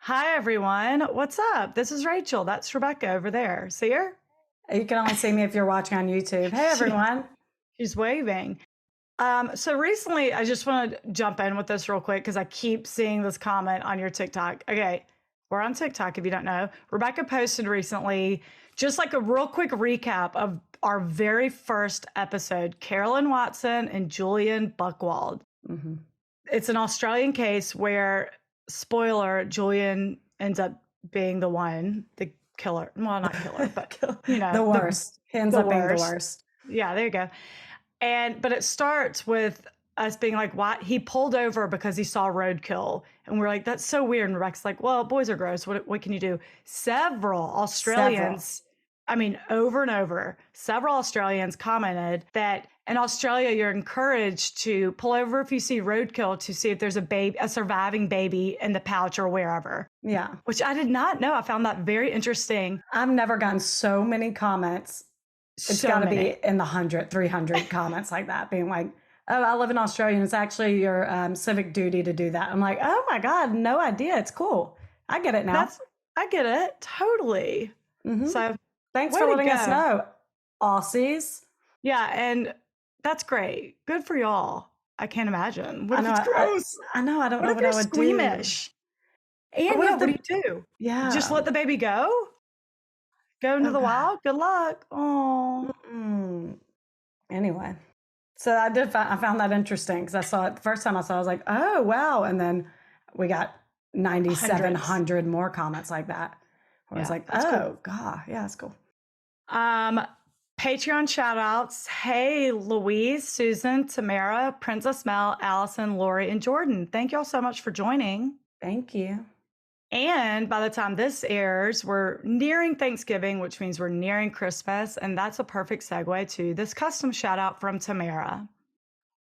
Hi, everyone. What's up? This is Rachel. That's Rebecca over there. See her? You can only see me if you're watching on YouTube. Hey, She, everyone. she's waving. So recently, I just want to jump in with this real quick because I keep seeing this comment on your TikTok. Okay, we're on TikTok if you don't know. Rebecca posted recently just like a real quick recap of our very first episode, Carolyn Watson and Julian Buchwald. hmm It's an Australian case where, spoiler, Julian ends up being the killer. Well, not killer, but The the worst. He ends the up being the worst. worst. Yeah, there you go. But it starts with us being like, "Why?" He pulled over because he saw roadkill, and we're like, "That's so weird." And Rex's like, "Well, boys are gross. What can you do?" Several Several. Australians, I mean, over and over, several Australians commented that in Australia, you're encouraged to pull over if you see roadkill to see if there's a surviving baby in the pouch or wherever, Yeah. which I did not know. I found that very interesting. I've never gotten so many comments. It's So got to be many. in the 100, 300 comments like that, being like, oh, I live in Australia and it's actually your civic duty to do that. I'm like, oh my God, no idea. It's cool. I get it now. I get it totally. hmm So, Thanks way for to letting us go. know, Aussies. Yeah, and that's great. Good for y'all. I can't imagine. What I if know. it's gross? I know. I don't What know if what I you're would do. squeamish? And you Yeah, have what do to, you do? Just yeah. let the baby go? Go into Oh the God. wild? Good luck. Oh, Mm-mm. Anyway, so I found that interesting because I saw it the first time I saw it, I was like, oh, wow. And then we got hundreds. 9,700 more comments like that. Where I was Yeah, like, that's cool. oh, God. Yeah, that's cool. Um, Patreon shout outs. Hey, Louise, Susan, Tamara, Princess Mel, Allison, Lori, and Jordan. Thank y'all so much for joining. Thank you. And by the time this airs, we're nearing Thanksgiving, which means we're nearing Christmas. And that's a perfect segue to this custom shout out from Tamara.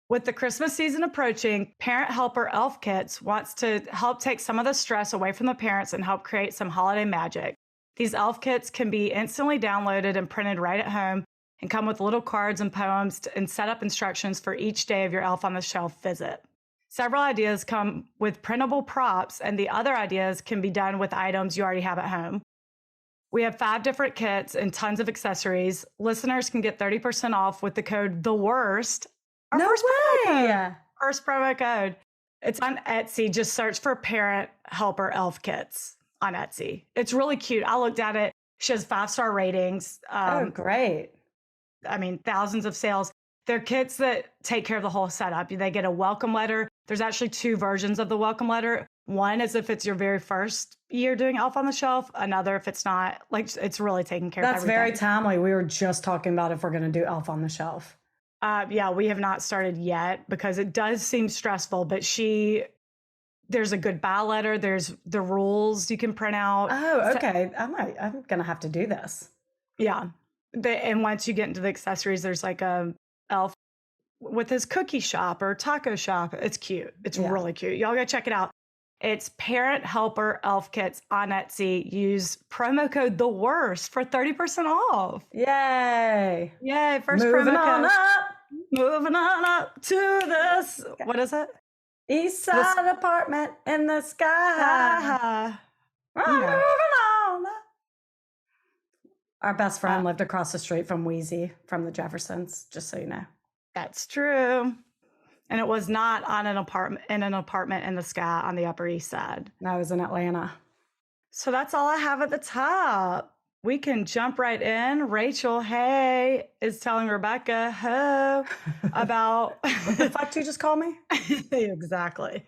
With the Christmas season approaching, Parent Helper Elf Kits wants to help take some of the stress away from the parents and help create some holiday magic. These elf kits can be instantly downloaded and printed right at home and come with little cards and poems and setup instructions for each day of your Elf on the Shelf visit. Several ideas come with printable props, and the other ideas can be done with items you already have at home. We have 5 different kits and tons of accessories. Listeners can get 30% off with the code THE WORST. Our No first promo code. way. First promo code. It's on Etsy. Just search for Parent Helper Elf Kits on Etsy. It's really cute. I looked at it. She has 5-star ratings. Oh, great. I mean, thousands of sales. They're kits that take care of the whole setup. They get a welcome letter. There's actually 2 versions of the welcome letter. One is if it's your very first year doing Elf on the Shelf. Another if it's not. Like, it's really taking care of That's very everything. timely. We were just talking about if we're going to do Elf on the Shelf. Yeah, we have not started yet because it does seem stressful, but there's a goodbye letter. There's the rules you can print out. Oh, okay. I'm going to have to do this. Yeah. And once you get into the accessories, there's like a elf with his cookie shop or taco shop. It's cute. It's really cute. Y'all go check it out. It's Parent Helper Elf Kits on Etsy. Use promo code THE WORST for 30% off. Yay. Yay. First Moving promo on code. up. Moving on up to this. Okay. What is it? East side apartment in the sky. You know. Moving on up. Our best friend lived across the street from Wheezy from the Jeffersons, just so you know. That's true. And it was not on an apartment in the sky on the Upper East Side. No, I was in Atlanta. So that's all I have at the top. We can jump right in. Rachel, hey, is telling Rebecca, ho, about What the fuck did you just call me? Exactly.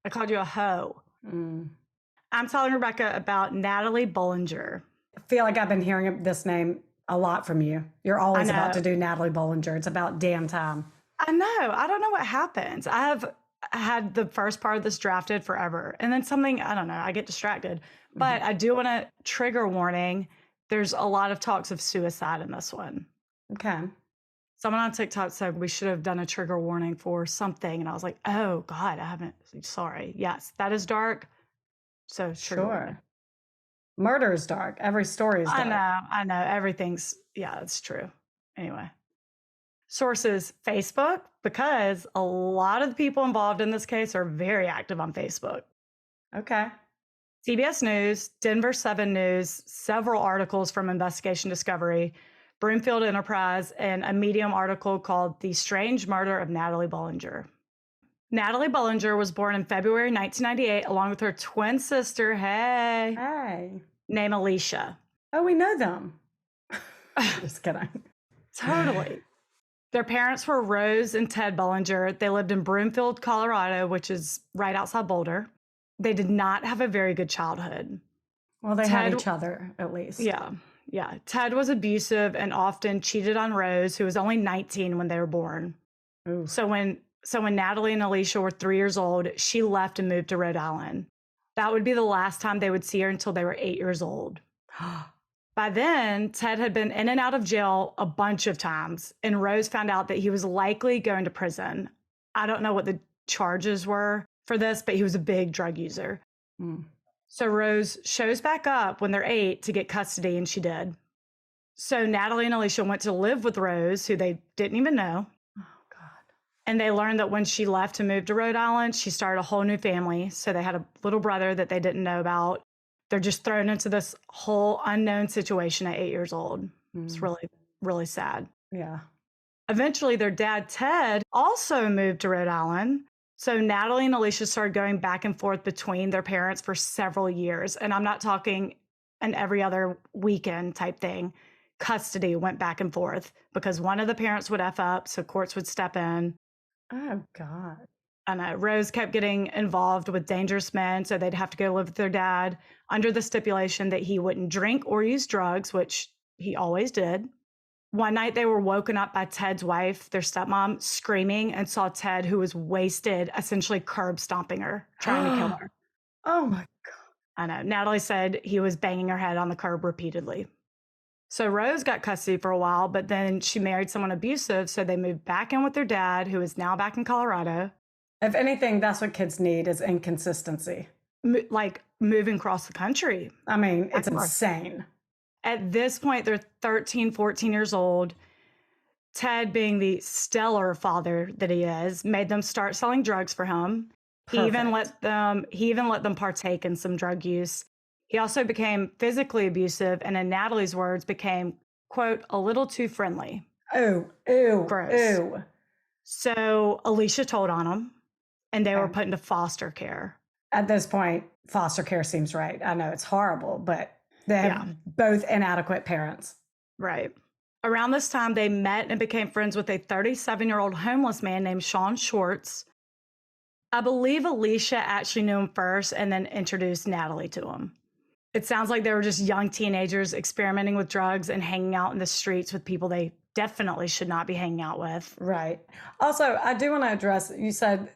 I called you a hoe. I'm telling Rebecca about Natalie Bollinger. I feel like I've been hearing this name a lot from you. You're always about to do Natalie Bollinger. It's about damn time. I know. I don't know what happens. I have had the first part of this drafted forever. And then something, I don't know, I get distracted. But I do want to trigger warning. There's a lot of talks of suicide in this one. Okay. Someone on TikTok said we should have done a trigger warning for something. And I was like, oh, God, I haven't. Sorry. Yes, that is dark. So sure. Murder is dark. Every story is dark. I know. Everything's, yeah, it's true. Anyway. Sources, Facebook, because a lot of the people involved in this case are very active on Facebook. Okay. CBS News, Denver 7 News, several articles from Investigation Discovery, Broomfield Enterprise, and a Medium article called The Strange Murder of Natalie Bollinger. Natalie Bollinger was born in February 1998 along with her twin sister, Hey. named Alicia. Oh, we know them. Just kidding. Totally. Their parents were Rose and Ted Bollinger. They lived in Broomfield, Colorado, which is right outside Boulder. They did not have a very good childhood. Well, they had each other, at least. Yeah. Ted was abusive and often cheated on Rose, who was only 19 when they were born. Ooh. So when Natalie and Alicia were 3 years old, she left and moved to Rhode Island. That would be the last time they would see her until they were 8 years old. By then, Ted had been in and out of jail a bunch of times, and Rose found out that he was likely going to prison. I don't know what the charges were for this, but he was a big drug user. So Rose shows back up when they're 8 to get custody, and she did. So Natalie and Alicia went to live with Rose, who they didn't even know. Oh, God. And they learned that when she left to move to Rhode Island, she started a whole new family. So they had a little brother that they didn't know about. They're just thrown into this whole unknown situation at 8 years old. It's really, really sad. Yeah. Eventually, their dad, Ted, also moved to Rhode Island. So Natalie and Alicia started going back and forth between their parents for several years. And I'm not talking an every other weekend type thing. Custody went back and forth because one of the parents would F up, so courts would step in. Oh, God. And Rose kept getting involved with dangerous men, so they'd have to go live with their dad under the stipulation that he wouldn't drink or use drugs, which he always did. One night they were woken up by Ted's wife, their stepmom, screaming and saw Ted, who was wasted, essentially curb stomping her, trying to kill her. Oh, my God. I know. Natalie said he was banging her head on the curb repeatedly. So Rose got custody for a while, but then she married someone abusive, so they moved back in with their dad, who is now back in Colorado. If anything, that's what kids need is inconsistency. Like moving across the country. I mean, it's insane. At this point, they're 13, 14 years old. Ted, being the stellar father that he is, made them start selling drugs for him. He even let them partake in some drug use. He also became physically abusive, and in Natalie's words, became, quote, a little too friendly. Ew. Gross. Ew. So Alicia told on him, and they were put into foster care. At this point, foster care seems right. I know it's horrible, but they have both inadequate parents. Right. Around this time, they met and became friends with a 37-year-old homeless man named Sean Schwartz. I believe Alicia actually knew him first and then introduced Natalie to him. It sounds like they were just young teenagers experimenting with drugs and hanging out in the streets with people they definitely should not be hanging out with. Right. Also, I do want to address, you said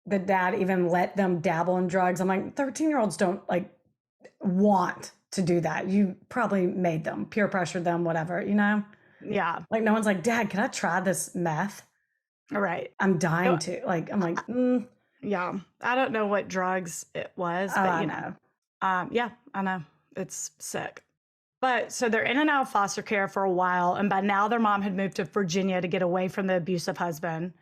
the dad even let them dabble in drugs. I'm like, 13-year-olds don't want to do that. You probably made them, peer pressured them, whatever, you know? Yeah. Like, no one's like, Dad, can I try this meth? Right. I'm dying to. Yeah. I don't know what drugs it was, but you know. Yeah, I know. It's sick. But so they're in and out of foster care for a while. And by now their mom had moved to Virginia to get away from the abusive husband.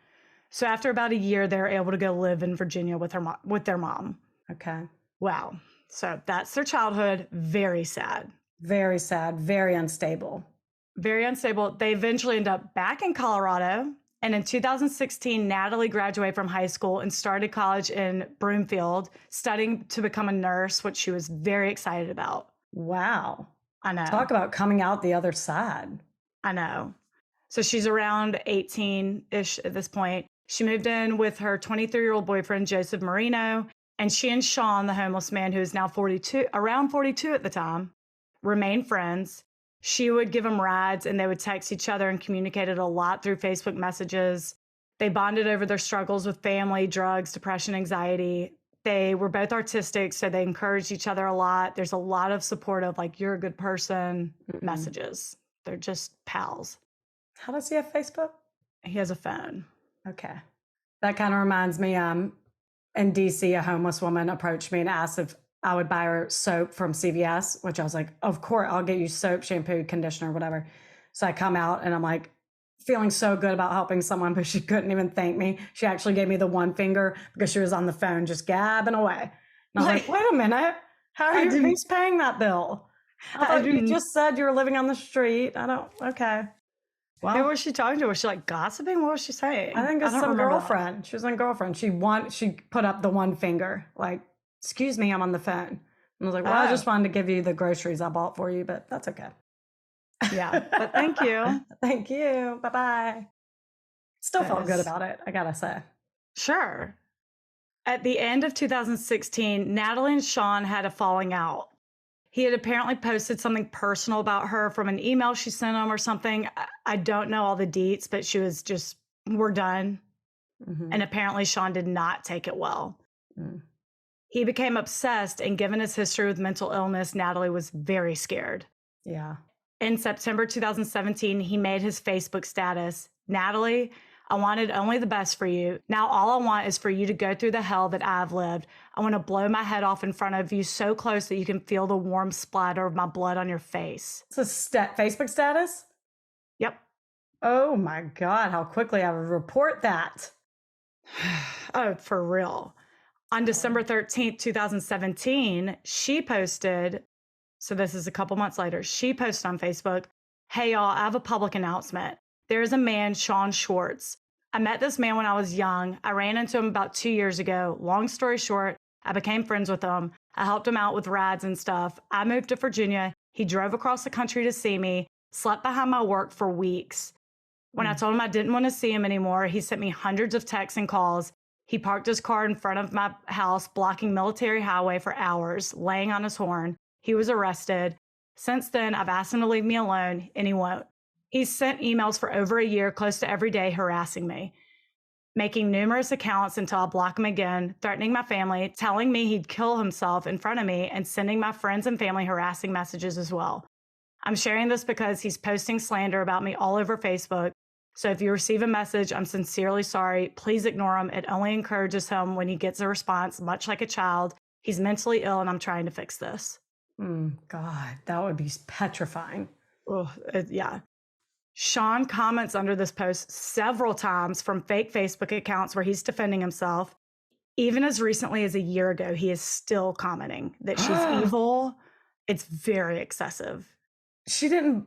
So after about a year, they were able to go live in Virginia with their mom. Okay. Wow. So that's their childhood. Very sad. Very sad. Very unstable. Very unstable. They eventually end up back in Colorado. And in 2016, Natalie graduated from high school and started college in Broomfield, studying to become a nurse, which she was very excited about. Wow. I know. Talk about coming out the other side. I know. So she's around 18-ish at this point. She moved in with her 23-year-old boyfriend, Joseph Marino, and she and Sean, the homeless man who is now around 42 at the time, remained friends. She would give him rides and they would text each other and communicated a lot through Facebook messages. They bonded over their struggles with family, drugs, depression, anxiety. They were both artistic, so they encouraged each other a lot. There's a lot of support of you're a good person messages. They're just pals. How does he have Facebook? He has a phone. Okay. That kind of reminds me, in DC, a homeless woman approached me and asked if I would buy her soap from CVS, which I was like, of course, I'll get you soap, shampoo, conditioner, whatever. So I come out and I'm like feeling so good about helping someone, but she couldn't even thank me. She actually gave me the one finger because she was on the phone just gabbing away. And I was like, wait a minute. How are I you? didn't Who's paying that bill? I I thought you didn't just said you were living on the street. Okay. Who Well, was she talking to? Was she, like, gossiping? What was she I saying? think I it's don't some remember that. girlfriend. She was my girlfriend. She put up the one finger, like, excuse me, I'm on the phone. And I was like, well, I Oh, just wanted to give you the groceries I bought for you, but that's okay. yeah, but thank you. Thank you. Bye-bye. Still That felt good is about it, I gotta say. sure. At the end of 2016, Natalie and Sean had a falling out. He had apparently posted something personal about her from an email she sent him or something. I don't know all the deets, but she was just, we're done. Mm-hmm. And apparently, Sean did not take it well. Mm. He became obsessed, and given his history with mental illness, Natalie was very scared. Yeah. In September 2017, he made his Facebook status, Natalie, I wanted only the best for you. Now all I want is for you to go through the hell that I've lived. I want to blow my head off in front of you so close that you can feel the warm splatter of my blood on your face. It's a Facebook status? Yep. Oh my God, how quickly I would report that. Oh, for real. On December 13th, 2017, she posted, so this is a couple months later, she posted on Facebook, hey y'all, I have a public announcement. There's a man, Sean Schwartz. I met this man when I was young. I ran into him about 2 years ago. Long story short, I became friends with him. I helped him out with rides and stuff. I moved to Virginia. He drove across the country to see me, slept behind my work for weeks. When I told him I didn't want to see him anymore, he sent me hundreds of texts and calls. He parked his car in front of my house, blocking Military Highway for hours, laying on his horn. He was arrested. Since then, I've asked him to leave me alone, and he won't. He's sent emails for over a year, close to every day, harassing me, making numerous accounts until I block him again, threatening my family, telling me he'd kill himself in front of me, and sending my friends and family harassing messages as well. I'm sharing this because he's posting slander about me all over Facebook. So if you receive a message, I'm sincerely sorry. Please ignore him. It only encourages him when he gets a response, much like a child. He's mentally ill, and I'm trying to fix this. God, that would be petrifying. Oh, yeah. Sean comments under this post several times from fake Facebook accounts where he's defending himself. Even as recently as a year ago, he is still commenting that she's evil. It's very excessive. She didn't,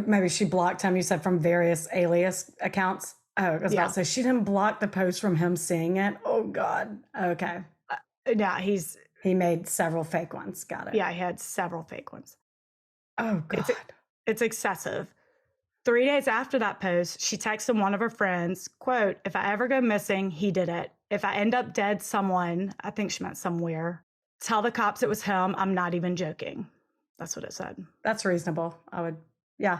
maybe she blocked him, you said, from various alias accounts. Oh, I was about to say, she didn't block the post from him seeing it. Oh, God. Okay. Yeah, He made several fake ones. Got it. Yeah, he had several fake ones. Oh, God. It's excessive. 3 days after that post, she texted one of her friends, quote, if I ever go missing, he did it. If I end up dead I think she meant somewhere, tell the cops it was him. I'm not even joking. That's what it said. That's reasonable. Yeah.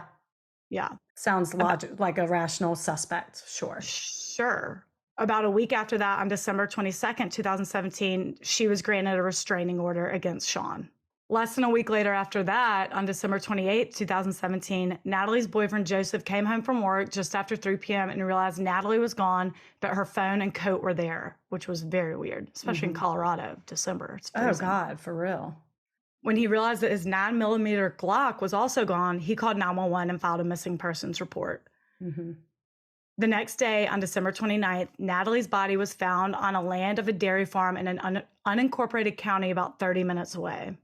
Sounds like a rational suspect. Sure. About a week after that, on December 22nd, 2017, she was granted a restraining order against Sean. Less than a week later after that, on December 28th, 2017, Natalie's boyfriend Joseph came home from work just after 3 p.m. and realized Natalie was gone, but her phone and coat were there, which was very weird, especially in Colorado, December. It's freezing. Oh, God, for real. When he realized that his 9mm Glock was also gone, he called 911 and filed a missing persons report. The next day, on December 29th, Natalie's body was found on a land of a dairy farm in an unincorporated county about 30 minutes away.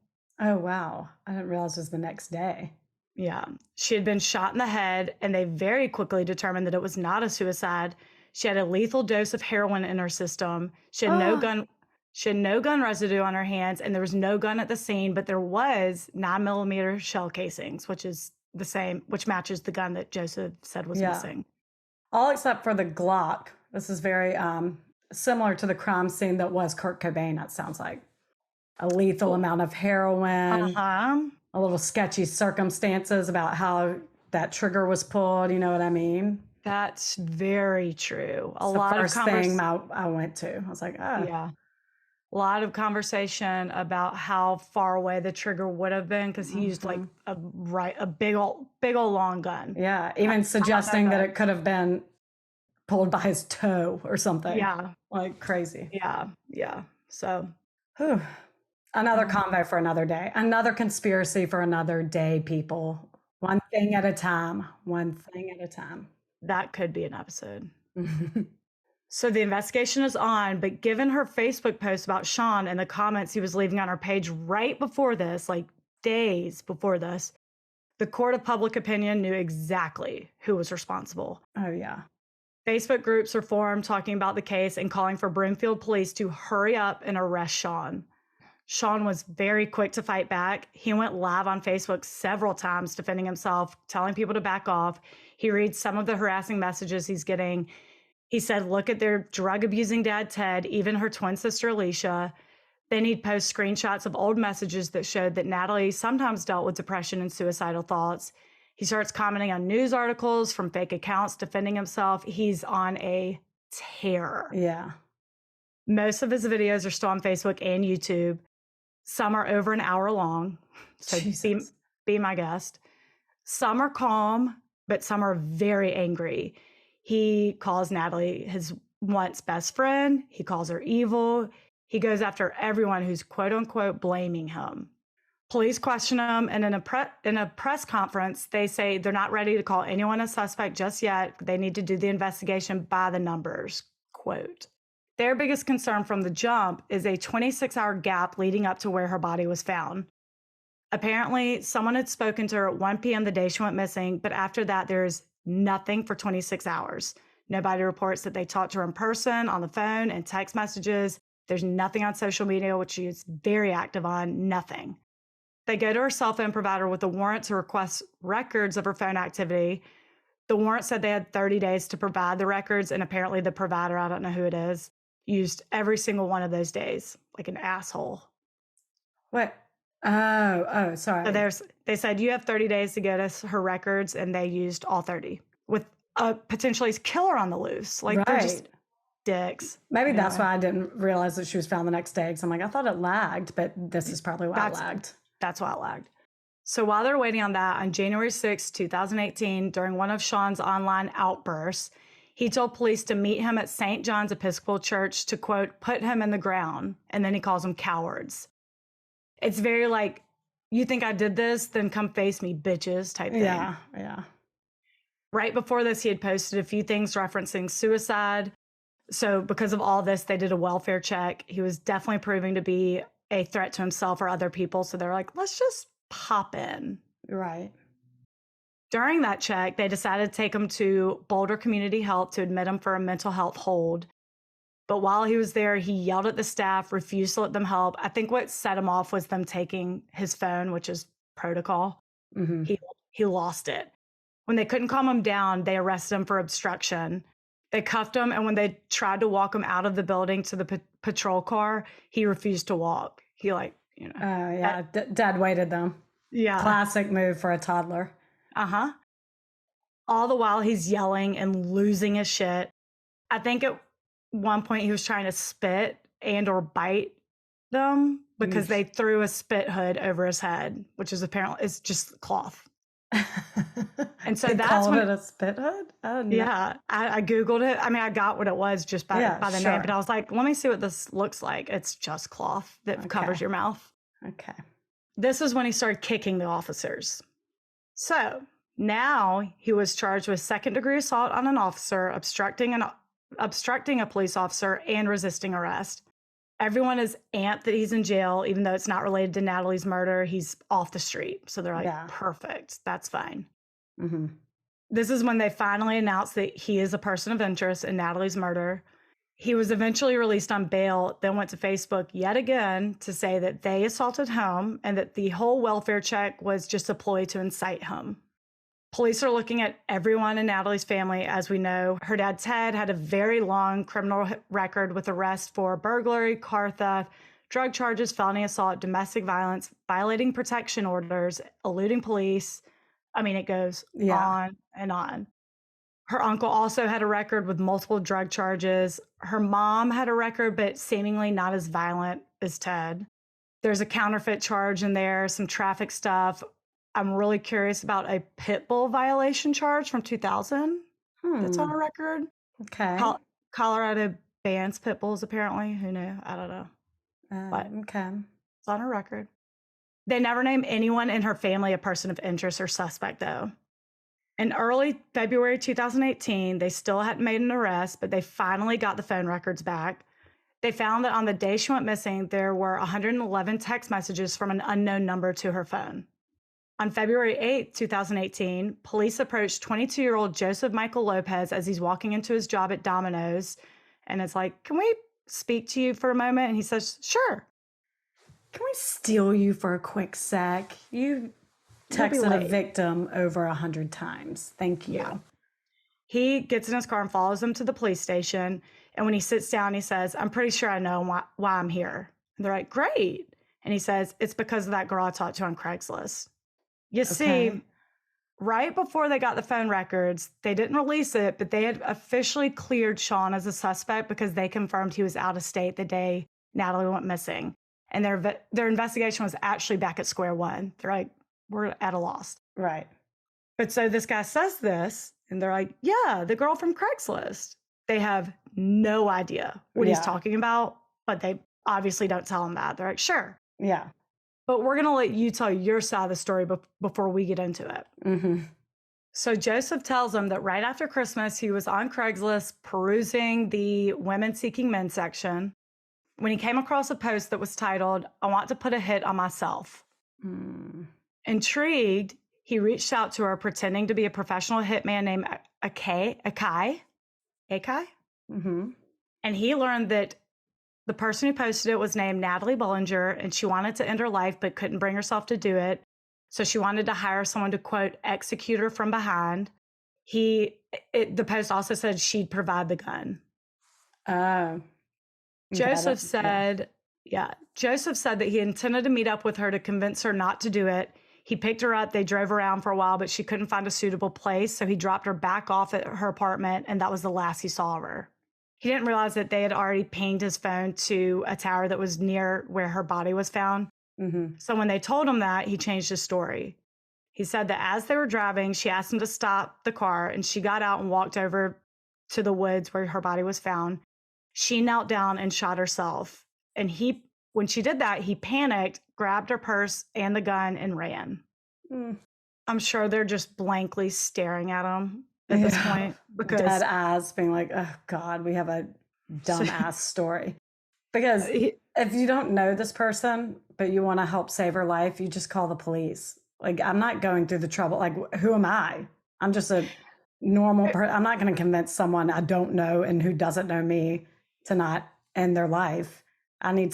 Oh, wow. I didn't realize it was the next day. Yeah. She had been shot in the head, and they very quickly determined that it was not a suicide. She had a lethal dose of heroin in her system. She had no gun residue on her hands, and there was no gun at the scene, but there was 9mm shell casings, which matches the gun that Joseph said was missing. All except for the Glock. This is very similar to the crime scene that was Kurt Cobain, it sounds like. A lethal amount of heroin, a little sketchy circumstances about how that trigger was pulled, you know what I mean? That's very true. It's the first thing I went to. I was like, oh. Yeah. A lot of conversation about how far away the trigger would have been because he used like a big old long gun. Yeah, even suggesting that it could have been pulled by his toe or something. Yeah. Like crazy. Yeah. So, another convo for another day. Another conspiracy for another day, people. One thing at a time. One thing at a time. That could be an episode. So the investigation is on, but given her Facebook post about Sean and the comments he was leaving on her page right before this, like days before this, the court of public opinion knew exactly who was responsible. Oh, yeah. Facebook groups are formed talking about the case and calling for Broomfield police to hurry up and arrest Sean. Sean was very quick to fight back. He went live on Facebook several times defending himself, telling people to back off. He reads some of the harassing messages he's getting. He said, look at their drug-abusing dad, Ted, even her twin sister, Alicia. Then he'd post screenshots of old messages that showed that Natalie sometimes dealt with depression and suicidal thoughts. He starts commenting on news articles from fake accounts, defending himself. He's on a tear. Yeah. Most of his videos are still on Facebook and YouTube. Some are over an hour long, so be my guest. Some are calm, but some are very angry. He calls Natalie his once best friend. He calls her evil. He goes after everyone who's quote unquote blaming him. Police question him, and in a press conference, they say they're not ready to call anyone a suspect just yet. They need to do the investigation by the numbers, quote. Their biggest concern from the jump is a 26-hour gap leading up to where her body was found. Apparently, someone had spoken to her at 1 p.m. the day she went missing, but after that, there's nothing for 26 hours. Nobody reports that they talked to her in person, on the phone, and text messages. There's nothing on social media, which she is very active on, nothing. They go to her cell phone provider with a warrant to request records of her phone activity. The warrant said they had 30 days to provide the records, and apparently the provider, I don't know who it is, used every single one of those days, like an asshole. What? Oh, sorry. So they said, you have 30 days to get us her records, and they used all 30 with a potentially killer on the loose. Like, they're just dicks. Maybe that's why I didn't realize that she was found the next day, because I'm like, I thought it lagged, but this is probably why it lagged. That's why it lagged. So while they're waiting on that, on January 6, 2018, during one of Sean's online outbursts, he told police to meet him at St. John's Episcopal Church to, quote, put him in the ground. And then he calls them cowards. It's very like, you think I did this? Then come face me, bitches, type thing. Yeah. Right before this, he had posted a few things referencing suicide. So because of all this, they did a welfare check. He was definitely proving to be a threat to himself or other people. So they're like, let's just pop in. Right. During that check, they decided to take him to Boulder Community Health to admit him for a mental health hold. But while he was there, he yelled at the staff, refused to let them help. I think what set him off was them taking his phone, which is protocol. Mm-hmm. He lost it. When they couldn't calm him down, they arrested him for obstruction. They cuffed him, and when they tried to walk him out of the building to the patrol car, he refused to walk. He dead weighted them. Yeah. Classic move for a toddler. Uh-huh. All the while he's yelling and losing his shit. I think at one point he was trying to spit and or bite them because they threw a spit hood over his head, which is apparently it's just cloth. And so that's when it a spit hood. Oh, no. Yeah, I googled it. I mean, I got what it was just by the name, but I was like, let me see what this looks like. It's just cloth that covers your mouth. Okay. This is when he started kicking the officers. So now he was charged with second-degree assault on an officer, obstructing a police officer, and resisting arrest. Everyone is amped that he's in jail, even though it's not related to Natalie's murder. He's off the street. So they're like, perfect. That's fine. Mm-hmm. This is when they finally announced that he is a person of interest in Natalie's murder. He was eventually released on bail, then went to Facebook yet again to say that they assaulted him and that the whole welfare check was just a ploy to incite him. Police are looking at everyone in Natalie's family. As we know, her dad, Ted, had a very long criminal record with arrests for burglary, car theft, drug charges, felony assault, domestic violence, violating protection orders, eluding police. I mean, it goes on and on. Her uncle also had a record with multiple drug charges. Her mom had a record, but seemingly not as violent as Ted. There's a counterfeit charge in there, some traffic stuff. I'm really curious about a pit bull violation charge from 2000 that's on a record. Okay. Colorado bans pit bulls, apparently. Who knew? I don't know. But it's on a record. They never named anyone in her family a person of interest or suspect, though. In early February 2018, they still hadn't made an arrest, but they finally got the phone records back. They found that on the day she went missing, there were 111 text messages from an unknown number to her phone. On February 8th, 2018, police approached 22-year-old Joseph Michael Lopez as he's walking into his job at Domino's. And it's like, can we speak to you for a moment? And he says, sure. Can we steal you for a quick sec? You texted a victim over 100 times. Thank you. Yeah. He gets in his car and follows them to the police station. And when he sits down, he says, I'm pretty sure I know why I'm here. And they're like, great. And he says, it's because of that girl I talked to on Craigslist. You see, right before they got the phone records, they didn't release it, but they had officially cleared Sean as a suspect because they confirmed he was out of state the day Natalie went missing. And their investigation was actually back at square one. They're like, we're at a loss. Right. But so this guy says this, and they're like, yeah, the girl from Craigslist. They have no idea what he's talking about, but they obviously don't tell him that. They're like, sure. Yeah. But we're going to let you tell your side of the story before we get into it. Mm-hmm. So Joseph tells him that right after Christmas, he was on Craigslist perusing the women seeking men section when he came across a post that was titled, I want to put a hit on myself. Intrigued, he reached out to her pretending to be a professional hitman named Akai. Mm-hmm. And he learned that the person who posted it was named Natalie Bollinger, and she wanted to end her life but couldn't bring herself to do it. So she wanted to hire someone to, quote, execute her from behind. The post also said she'd provide the gun. Joseph said that he intended to meet up with her to convince her not to do it. He picked her up. They drove around for a while, but she couldn't find a suitable place. So he dropped her back off at her apartment, and that was the last he saw of her. He didn't realize that they had already pinged his phone to a tower that was near where her body was found. Mm-hmm. So when they told him that, he changed his story. He said that as they were driving, she asked him to stop the car, and she got out and walked over to the woods where her body was found. She knelt down and shot herself. And when she did that, he panicked, grabbed her purse and the gun, and ran. I'm sure they're just blankly staring at him at this point. Because dead eyes being like, oh, God, we have a dumbass story. Because if you don't know this person, but you want to help save her life, you just call the police. Like, I'm not going through the trouble. Like, who am I? I'm just a normal person. I'm not going to convince someone I don't know and who doesn't know me to not end their life. I need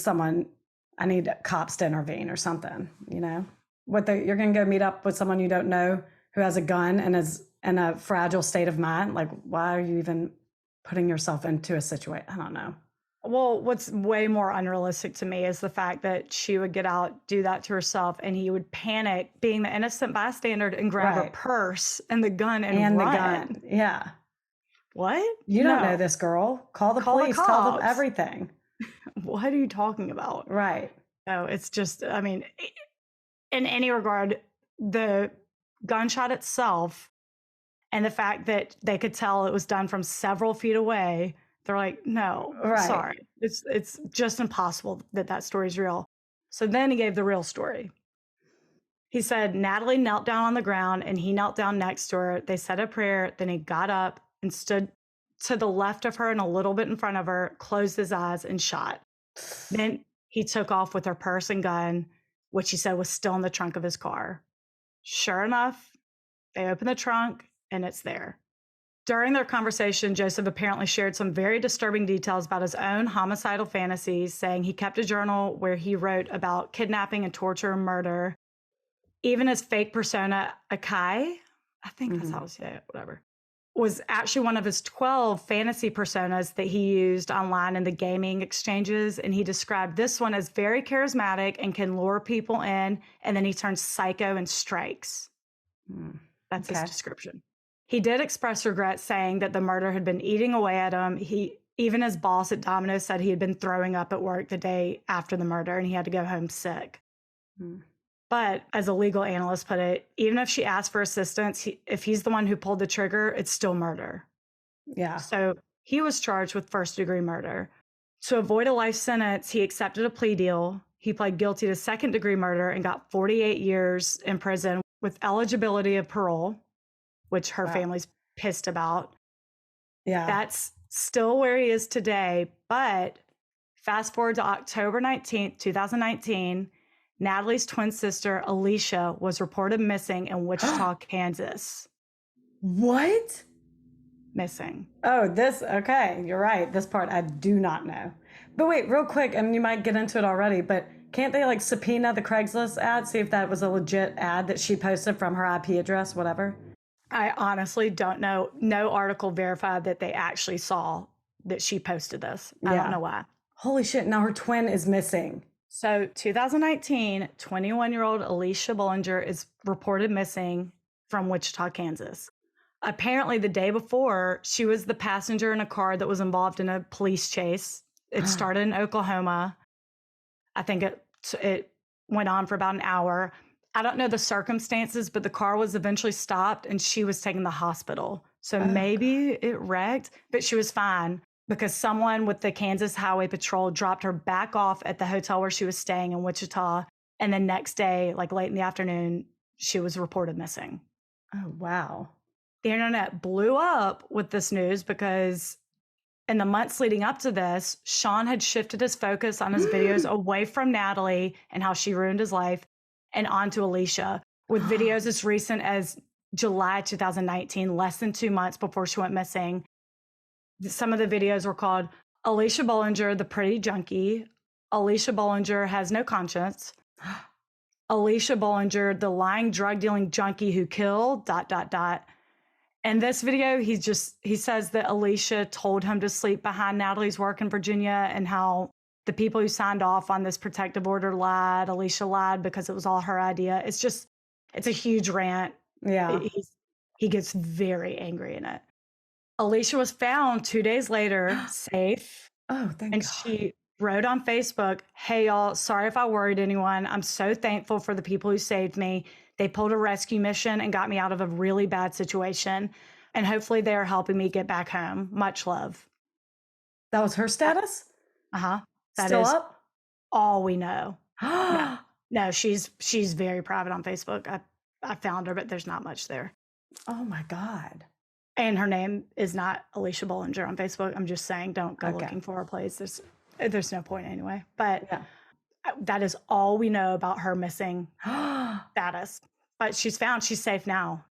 cops to intervene or something, you know? You're going to go meet up with someone you don't know who has a gun and is in a fragile state of mind? Like, why are you even putting yourself into a situation? I don't know. Well, what's way more unrealistic to me is the fact that she would get out, do that to herself, and he would panic, being the innocent bystander, and grab her purse and the gun and run. The gun. Yeah. What? You don't know this girl. Call the police. Tell them everything. What are you talking about? Right. So it's just, I mean, in any regard, the gunshot itself and the fact that they could tell it was done from several feet away, they're like, no, sorry. It's just impossible that story's real. So then he gave the real story. He said Natalie knelt down on the ground and he knelt down next to her. They said a prayer. Then he got up and stood to the left of her and a little bit in front of her, closed his eyes and shot. Then he took off with her purse and gun, which he said was still in the trunk of his car. Sure enough, they opened the trunk and it's there. During their conversation, Joseph apparently shared some very disturbing details about his own homicidal fantasies, saying he kept a journal where he wrote about kidnapping and torture and murder. Even his fake persona, Akai, I think that's how you say it, whatever, was actually one of his 12 fantasy personas that he used online in the gaming exchanges. And he described this one as very charismatic and can lure people in. And then he turns psycho and strikes. That's his description. He did express regret, saying that the murder had been eating away at him. Even his boss at Domino's said he had been throwing up at work the day after the murder and he had to go home sick. But as a legal analyst put it, even if she asked for assistance, if he's the one who pulled the trigger, it's still murder. Yeah. So he was charged with first-degree murder. To avoid a life sentence, he accepted a plea deal. He pled guilty to second-degree murder and got 48 years in prison with eligibility of parole. which her family's pissed about. Yeah. That's still where he is today. But fast forward to October 19th, 2019, Natalie's twin sister, Alicia, was reported missing in Wichita, Kansas. What? Missing. Oh, okay. You're right. This part I do not know. But wait, real quick, and you might get into it already, but can't they like subpoena the Craigslist ad, see if that was a legit ad that she posted from her IP address, whatever? I honestly don't know. No article verified that they actually saw that she posted this. I don't know why. Holy shit. Now her twin is missing. So 2019, 21-year-old Alicia Bollinger is reported missing from Wichita, Kansas. Apparently the day before, she was the passenger in a car that was involved in a police chase. It started in Oklahoma. I think it went on for about an hour. I don't know the circumstances, but the car was eventually stopped and she was taken to the hospital. So maybe it wrecked, but she was fine because someone with the Kansas Highway Patrol dropped her back off at the hotel where she was staying in Wichita. And the next day, like late in the afternoon, she was reported missing. Oh, wow. The internet blew up with this news because in the months leading up to this, Sean had shifted his focus on his videos away from Natalie and how she ruined his life and onto Alicia, with videos as recent as July 2019, less than 2 months before she went missing. Some of the videos were called Alicia Bollinger, the pretty junkie. Alicia Bollinger has no conscience. Alicia Bollinger, the lying drug dealing junkie who killed ... In this video, he says that Alicia told him to sleep behind Natalie's work in Virginia and how the people who signed off on this protective order lied. Alicia lied because it was all her idea. It's a huge rant. Yeah. He gets very angry in it. Alicia was found 2 days later, safe. Oh, thank God. And she wrote on Facebook, "Hey, y'all, sorry if I worried anyone. I'm so thankful for the people who saved me. They pulled a rescue mission and got me out of a really bad situation. And hopefully they are helping me get back home. Much love." That was her status? Uh-huh. That Still is up? all we know. No, she's very private on Facebook. I found her, but there's not much there. Oh my God. And her name is not Alicia Bollinger on Facebook. I'm just saying, don't go looking for her, please. There's no point anyway. But that is all we know about her missing status. But she's found. She's safe now.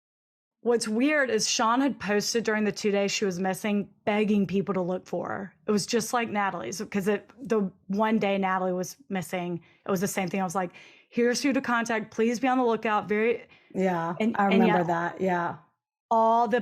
What's weird is Sean had posted during the 2 days she was missing, begging people to look for her. It was just like Natalie's, because the one day Natalie was missing, it was the same thing. I was like, here's who to contact. Please be on the lookout. I remember that. Yeah. All the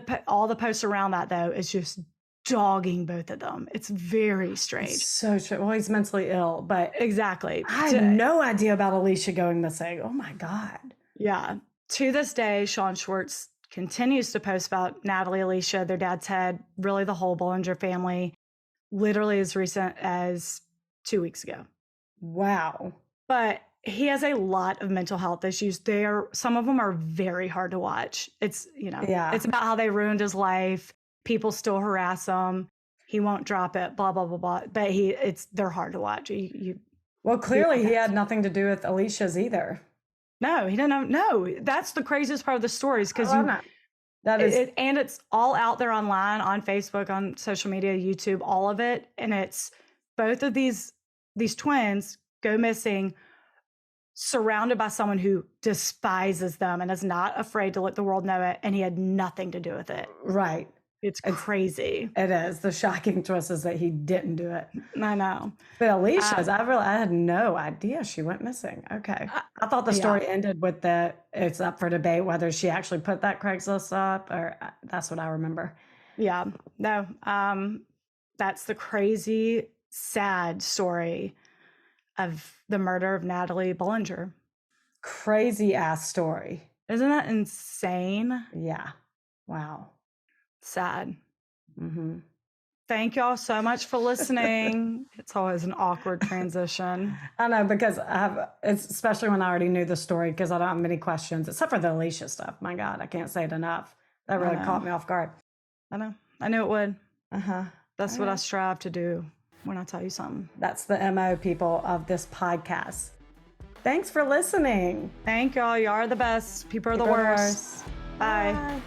posts around that, though, is just dogging both of them. It's very strange. It's so true. Well, he's mentally ill, but exactly. I had no idea about Alicia going missing. Oh my God. Yeah. To this day, Sean Schwartz continues to post about Natalie, Alicia, their dad Ted, really the whole Bollinger family, literally as recent as 2 weeks ago. Wow. But he has a lot of mental health issues. Some of them are very hard to watch. It's about how they ruined his life. People still harass him. He won't drop it, blah, blah, blah, blah. But they're hard to watch. Well, clearly he had nothing to do with Alicia's either. No, he didn't. No, that's the craziest part of the story is because and it's all out there online, on Facebook, on social media, YouTube, all of it. And it's both of these twins go missing, surrounded by someone who despises them and is not afraid to let the world know it. And he had nothing to do with it. Right. It's crazy. It is. The shocking twist is that he didn't do it. I know. But Alicia's, I had no idea she went missing. Okay. I thought the story ended with it's up for debate whether she actually put that Craigslist up, or that's what I remember. Yeah. No. That's the crazy, sad story of the murder of Natalie Bollinger. Crazy ass story. Isn't that insane? Yeah. Wow. Sad. Mm-hmm. Thank y'all so much for listening. It's always an awkward transition. I know, because especially when I already knew the story, because I don't have many questions, except for the Alicia stuff. My God, I can't say it enough. That really caught me off guard. I know. I knew it would. Uh-huh. That's what I strive to do when I tell you something. That's the MO, people, of this podcast. Thanks for listening. Thank y'all. You are the best. People are the worst. Bye. Bye.